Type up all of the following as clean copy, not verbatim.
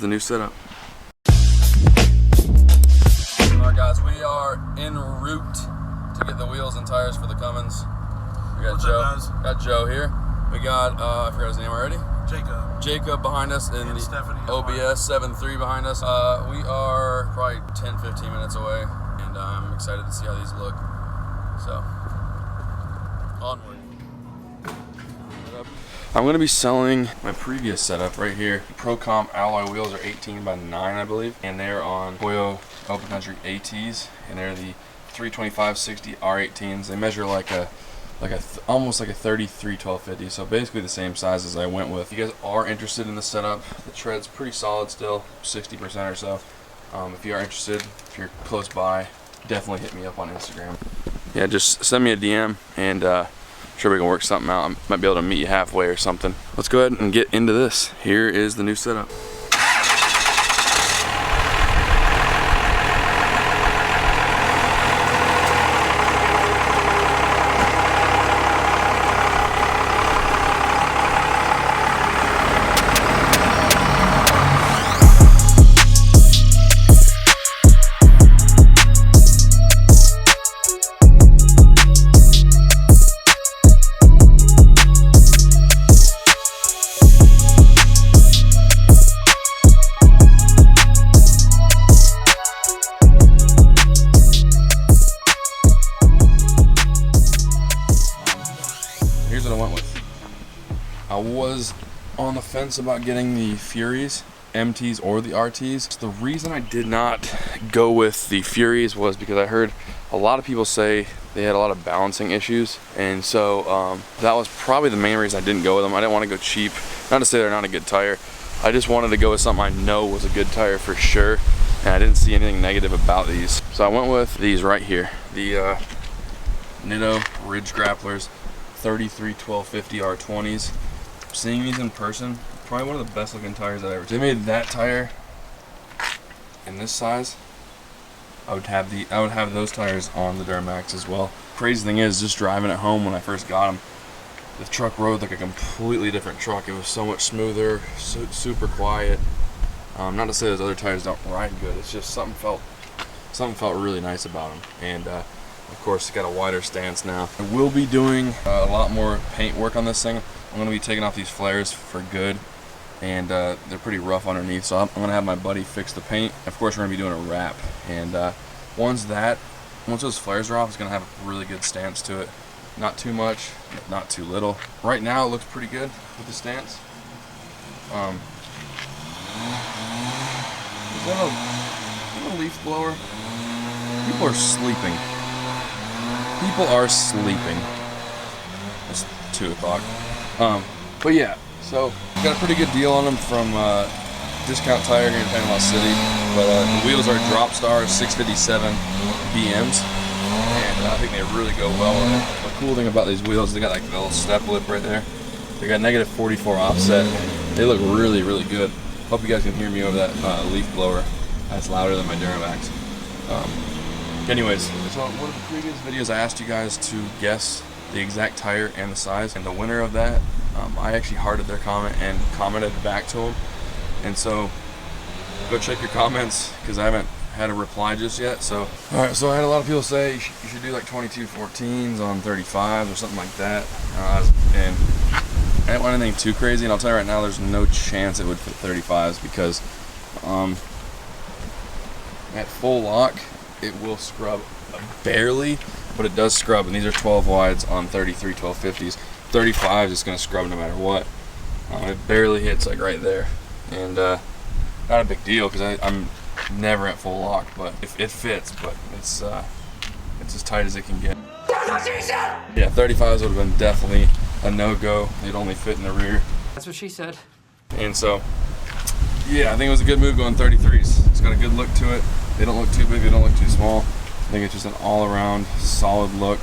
the new setup. Alright guys, we are en route to get the wheels and tires for the Cummins. We got Joe here. We got, I forgot his name already. Jacob behind us, and the Stephanie OBS 7.3 behind us. We are probably 10-15 minutes away, and I'm excited to see how these look. So, onward. I'm going to be selling my previous setup right here. Procomp alloy wheels are 18 by 9, I believe, and they're on Toyo Open Country ATs, and they're the 325/60 R18s. They measure almost like a 33 1250, so basically the same size as I went with. If you guys are interested in the setup, the tread's pretty solid still, 60% or so. If you are interested, if you're close by, definitely hit me up on Instagram. Yeah, just send me a DM, and I'm sure we can work something out. I might be able to meet you halfway or something. Let's go ahead and get into this. Here is the new setup. Here's what I went with. I was on the fence about getting the Furies, MTs, or the RTs. The reason I did not go with the Furies was because I heard a lot of people say they had a lot of balancing issues, and so that was probably the main reason I didn't go with them. I didn't want to go cheap. Not to say they're not a good tire. I just wanted to go with something I know was a good tire for sure, and I didn't see anything negative about these. So I went with these right here, the Nitto Ridge Grapplers 33 1250 R20s. Seeing these in person, probably one of the best looking tires I've ever seen. If they made that tire in this size, I would have those tires on the Duramax as well. Crazy thing is, just driving it home when I first got them, the truck rode like a completely different truck. It was so much smoother, super quiet. Not to say those other tires don't ride good. It's just something felt really nice about them. And of course, it's got a wider stance now. I will be doing a lot more paint work on this thing. I'm going to be taking off these flares for good, and they're pretty rough underneath, so I'm going to have my buddy fix the paint. Of course, we're going to be doing a wrap, and once those flares are off, it's going to have a really good stance to it. Not too much, not too little. Right now, it looks pretty good with the stance. Is that a leaf blower? People are sleeping. People are sleeping. It's 2 o'clock. But yeah, so got a pretty good deal on them from Discount Tire here in Panama City. But the wheels are Dropstar 657 BMs, and I think they really go well with it. The cool thing about these wheels, they got like a little step lip right there. They got negative 44 offset. They look really, really good. Hope you guys can hear me over that leaf blower. That's louder than my Duramax. Anyways, so one of the previous videos I asked you guys to guess the exact tire and the size, and the winner of that, I actually hearted their comment and commented back to them. And so go check your comments, because I haven't had a reply just yet. So alright, so I had a lot of people say you should do like 2214s on 35 or something like that, and I didn't want anything too crazy. And I'll tell you right now, there's no chance it would fit 35s, because at full lock it will scrub barely, but it does scrub, and these are 12 wides on 33 1250s. 35 is going to scrub no matter what. It barely hits like right there, and not a big deal, because I'm never at full lock, but if it fits, but it's as tight as it can get. That's what she said! Yeah, 35s would have been definitely a no-go. They'd only fit in the rear. That's what she said. And so, yeah, I think it was a good move going 33s. It's got a good look to it. They don't look too big, they don't look too small. I think it's just an all-around solid look.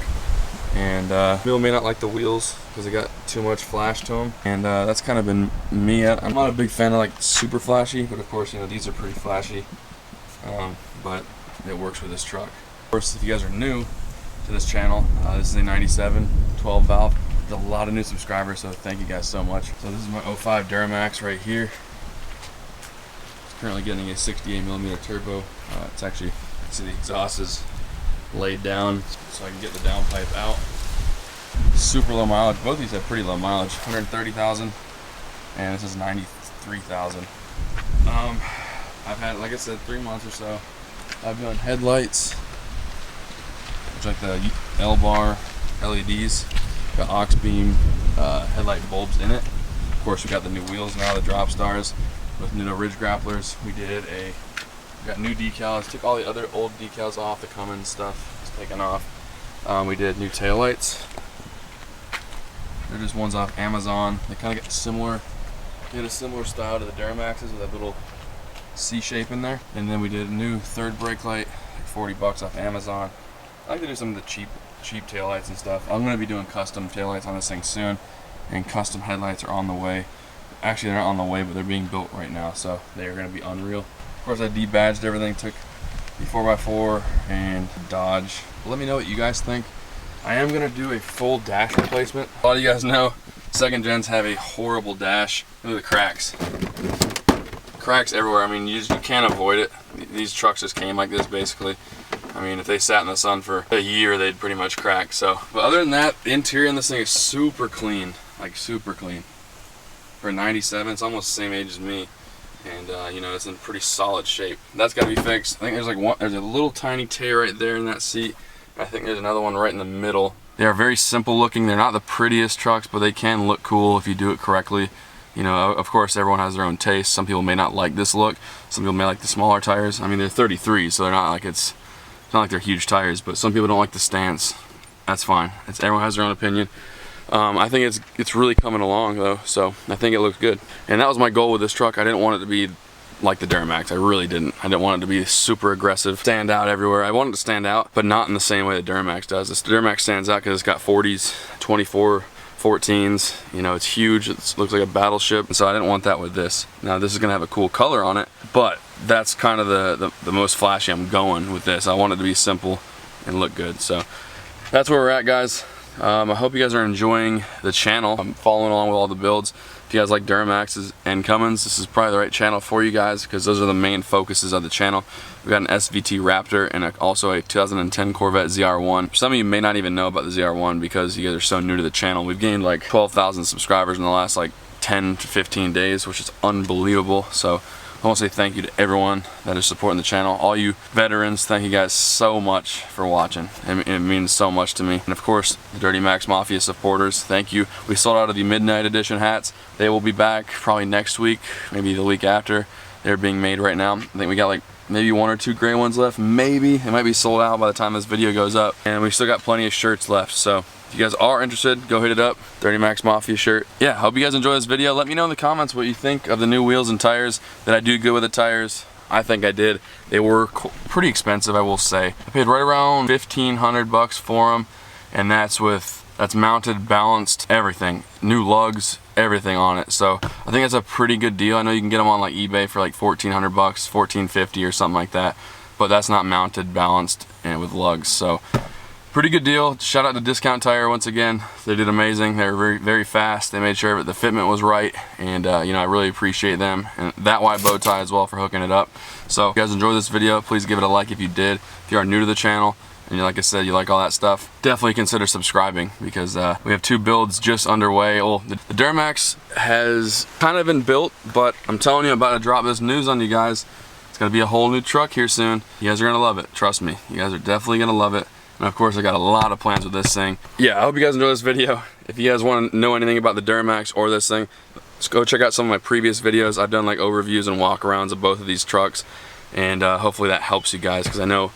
And people may not like the wheels because they got too much flash to them. And that's kind of been me. I'm not a big fan of like super flashy, but of course, you know, these are pretty flashy. But it works with this truck. Of course, if you guys are new to this channel, this is a 97 12 valve. There's a lot of new subscribers, so thank you guys so much. So this is my 05 Duramax right here. currently getting a 68mm turbo. It's actually, see the exhaust is laid down so I can get the downpipe out. Super low mileage. Both of these have pretty low mileage, 130,000, and this is 93,000. I've had, like I said, 3 months or so. I've done headlights, which like the L-bar LEDs, got aux beam headlight bulbs in it. Of course, we got the new wheels now, the drop stars with Nitto ridge grapplers. We got new decals. Took all the other old decals off. The Cummins stuff was taken off. We did new taillights. They're just ones off Amazon. They kind of get similar. They had a similar style to the Duramaxes with that little C shape in there. And then we did a new third brake light, like 40 bucks off Amazon. I like to do some of the cheap taillights and stuff. I'm going to be doing custom taillights on this thing soon, and custom headlights are on the way. Actually, they're not on the way, but they're being built right now, so they are going to be unreal. Of course, I debadged everything, took the 4x4 and Dodge. Let me know what you guys think. I am going to do a full dash replacement. A lot of you guys know second gens have a horrible dash. Look at the cracks. Cracks everywhere. I mean, you can't avoid it. These trucks just came like this, basically. I mean, if they sat in the sun for a year, they'd pretty much crack. So, but other than that, the interior in this thing is super clean, like super clean. For 97, it's almost the same age as me, and you know, it's in pretty solid shape. That's got to be fixed. I think there's a little tiny tear right there in that seat. I think there's another one right in the middle. They are very simple looking. They're not the prettiest trucks, but they can look cool if you do it correctly. You know, of course, everyone has their own taste. Some people may not like this look. Some people may like the smaller tires. I mean, they're 33, so they're not like it's not like they're huge tires. But some people don't like the stance. That's fine. Everyone has their own opinion. I think it's really coming along though, so I think it looks good. And that was my goal with this truck. I didn't want it to be like the Duramax. I really didn't. I didn't want it to be super aggressive, stand out everywhere. I wanted it to stand out, but not in the same way the Duramax does. This Duramax stands out because it's got 40s, 24, 14s. You know, it's huge. It looks like a battleship, and so I didn't want that with this. Now this is gonna have a cool color on it, but that's kind of the most flashy I'm going with this. I want it to be simple and look good. So that's where we're at, guys. I hope you guys are enjoying the channel. I'm following along with all the builds. If you guys like Duramaxes and Cummins, this is probably the right channel for you guys because those are the main focuses of the channel. We've got an SVT Raptor and also a 2010 Corvette ZR1. Some of you may not even know about the ZR1 because you guys are so new to the channel. We've gained like 12,000 subscribers in the last like 10 to 15 days, which is unbelievable. So I want to say thank you to everyone that is supporting the channel. All you veterans, thank you guys so much for watching. It means so much to me. And of course, the Dirty Max Mafia supporters, thank you. We sold out of the Midnight Edition hats. They will be back probably next week, maybe the week after. They're being made right now. I think we got like maybe 1 or 2 gray ones left. Maybe. It might be sold out by the time this video goes up. And we still got plenty of shirts left. So if you guys are interested, go hit it up. Dirty Max Mafia shirt. Yeah, hope you guys enjoy this video. Let me know in the comments what you think of the new wheels and tires. Did I do good with the tires? I think I did. They were pretty expensive, I will say. I paid right around 1,500 bucks for them, and that's mounted, balanced, everything. New lugs, everything on it. So I think that's a pretty good deal. I know you can get them on like eBay for like 1,400 bucks, 1,450 or something like that, but that's not mounted, balanced, and with lugs. So pretty good deal. Shout out to Discount Tire once again. They did amazing. They were very, very fast. They made sure the fitment was right, and you know, I really appreciate them. And that white bow tie as well for hooking it up. So if you guys enjoyed this video, please give it a like if you did. If you are new to the channel and like I said, you like all that stuff, definitely consider subscribing because we have 2 builds just underway. Well, the Duramax has kind of been built, but I'm telling you, I'm about to drop this news on you guys. It's gonna be a whole new truck here soon. You guys are gonna love it. Trust me. You guys are definitely gonna love it. And of course, I got a lot of plans with this thing. Yeah, I hope you guys enjoy this video. If you guys want to know anything about the Duramax or this thing, just go check out some of my previous videos. I've done like overviews and walkarounds of both of these trucks, and hopefully that helps you guys because I know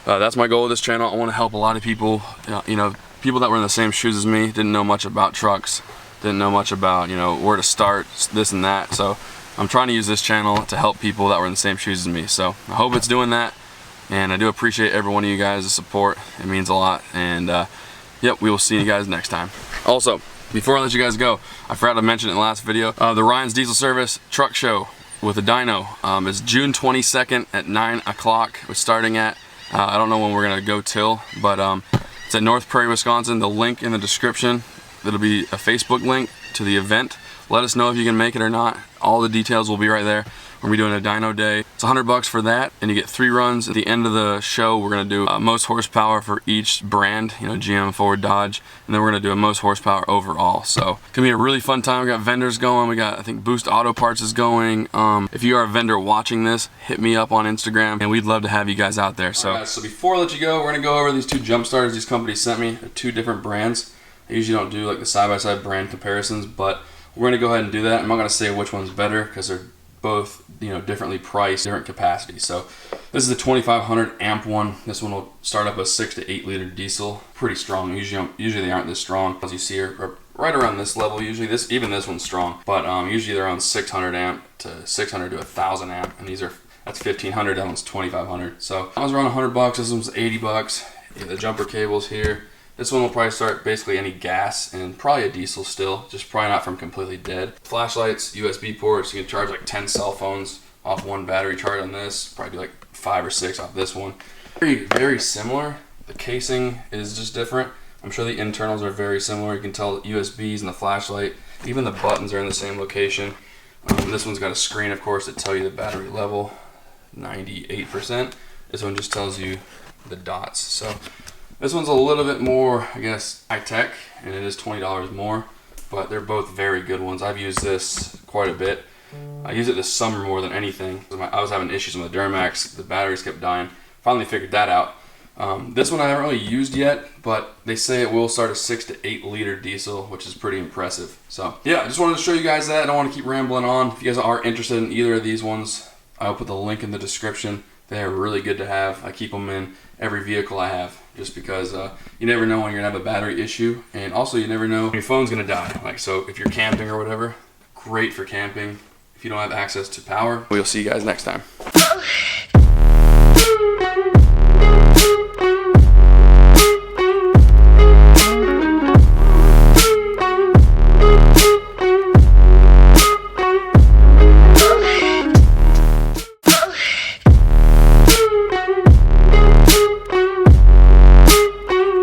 that's my goal with this channel. I want to help a lot of people, you know, people that were in the same shoes as me, didn't know much about trucks, didn't know much about, you know, where to start, this and that. So I'm trying to use this channel to help people that were in the same shoes as me. So I hope it's doing that. And I do appreciate every one of you guys' support. It means a lot. And yep, we will see you guys next time. Also, before I let you guys go, I forgot to mention it in the last video. The Ryan's Diesel Service truck show with the Dyno is June 22nd at 9 o'clock. We're starting at, I don't know when we're gonna go till, but it's at North Prairie, Wisconsin. The link in the description, it'll be a Facebook link to the event. Let us know if you can make it or not. All the details will be right there. We're We're gonna be doing a dyno day. It's $100 for that, and you get 3 runs. At the end of the show, we're gonna do most horsepower for each brand, you know, GM, Ford, Dodge, and then we're gonna do a most horsepower overall. So it's gonna be a really fun time. We got vendors going. We got, I think, Boost Auto Parts is going. If you are a vendor watching this, hit me up on Instagram, and we'd love to have you guys out there. So, so before I let you go, we're gonna go over these 2 jump starters these companies sent me. They're 2 different brands. I usually don't do like the side-by-side brand comparisons, but we're gonna go ahead and do that. I'm not gonna say which one's better because they're both, you know, differently priced, different capacities. So this is the 2500 amp one. This one will start up a 6 to 8 liter diesel. Pretty strong. Usually they aren't this strong. As you see are right around this level. Usually even this one's strong, but usually they're around 600 amp to 600 to 1000 amp, and that's 1500. That one's 2500. So that was around $100. This one's $80. You get the jumper cables here. This one will probably start basically any gas and probably a diesel still, just probably not from completely dead. Flashlights, USB ports, you can charge like 10 cell phones off one battery charge on this, probably do like 5 or 6 off this one. Very, very similar. The casing is just different. I'm sure the internals are very similar. You can tell USBs and the flashlight, even the buttons are in the same location. This one's got a screen, of course, that tell you the battery level, 98%. This one just tells you the dots. So this one's a little bit more, I guess, high-tech, and it is $20 more, but they're both very good ones. I've used this quite a bit. I use it this summer more than anything. I was having issues with the Duramax. The batteries kept dying. Finally figured that out. This one I haven't really used yet, but they say it will start a 6 to 8 liter diesel, which is pretty impressive. So yeah, I just wanted to show you guys that. I don't want to keep rambling on. If you guys are interested in either of these ones, I'll put the link in the description. They are really good to have. I keep them in every vehicle I have, just because you never know when you're gonna have a battery issue, and also you never know when your phone's gonna die. Like, so if you're camping or whatever, great for camping. If you don't have access to power, we'll see you guys next time.